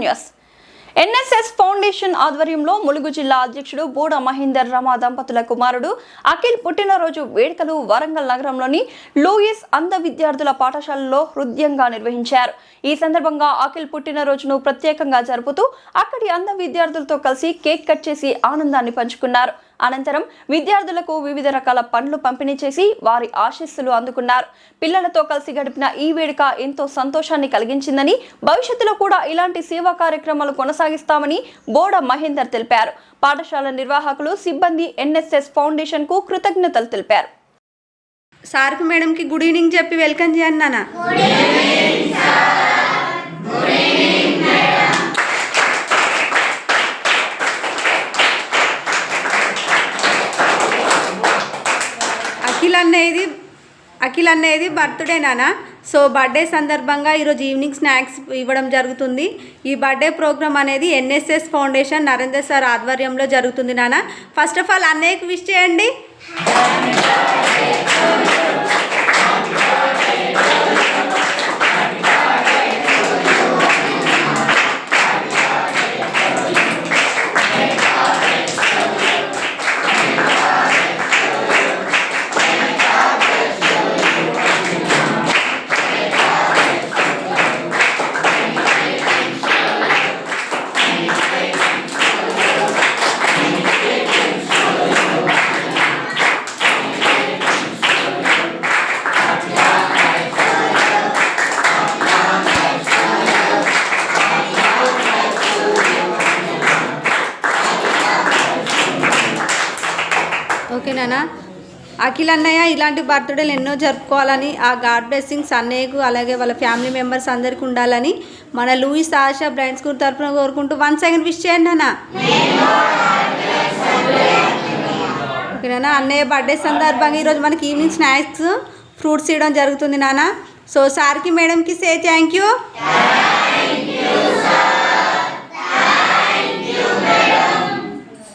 News. NSS foundation ఆధ్వర్యంలో ములుగు జిల్లా అధ్యక్షుడు బోడ మహేందర్ రమ దంపతుల కుమారుడు అఖిల్ పుట్టినరోజు వేడుకలు వరంగల్ నగరంలోని లూయిస్ అంధ విద్యార్థుల పాఠశాలలో హృదయంగా నిర్వహించారు. ఈ సందర్భంగా అఖిల్ పుట్టినరోజును ప్రత్యేకంగా జరుపుతూ అక్కడి అంధ విద్యార్థులతో కలిసి కేక్ కట్ చేసి ఆనందాన్ని పంచుకున్నారు. అనంతరం విద్యార్థులకు వివిధ రకాల పండ్లు పంపిణీ చేసి వారి ఆశీస్సులు అందుకున్నారు. పిల్లలతో కలిసి గడిపిన ఈ వేడుక ఎంతో సంతోషాన్ని కలిగించిందని, భవిష్యత్తులో కూడా ఇలాంటి సేవా కార్యక్రమాలు కొనసాగిస్తామని బోడ మహేందర్ తెలిపారు. పాఠశాల నిర్వాహకులు, సిబ్బంది ఎన్ఎస్ఎస్ ఫౌండేషన్ కు కృతజ్ఞతలు తెలిపారు. సార్కు మేడంకి గుడ్ ఈవినింగ్ చెప్పి వెల్కమ్ చేయండి నాన్న. అఖిల్ అనేది బర్త్డే నాన్న. సో బర్త్డే సందర్భంగా ఈరోజు ఈవినింగ్ స్నాక్స్ ఇవ్వడం జరుగుతుంది. ఈ బర్త్డే ప్రోగ్రామ్ అనేది ఎన్ఎస్ఎస్ ఫౌండేషన్ నరేందర్ సార్ ఆధ్వర్యంలో జరుగుతుంది నాన్న. ఫస్ట్ ఆఫ్ ఆల్ అన్నయ్యకు విష్ చేయండి. ఓకేనా అఖిల్ అన్నయ్య ఇలాంటి బర్త్డేలు ఎన్నో జరుపుకోవాలని, ఆ గాడ్ బ్లెస్సింగ్స్ అన్నయ్యకు అలాగే వాళ్ళ ఫ్యామిలీ మెంబర్స్ అందరికీ ఉండాలని మన లూయిస్ ఆశా బ్రాండ్ స్కూల్ తరఫున కోరుకుంటూ 1 సెకండ్ విష్ చేయండి అన్న. ఓకేనా అన్నయ్య బర్త్డే సందర్భంగా ఈరోజు మనకి ఈవినింగ్ స్నాక్స్ ఫ్రూట్స్ ఇవ్వడం జరుగుతుంది నాన్న. సో సార్కి మేడంకి సే థ్యాంక్ యూ.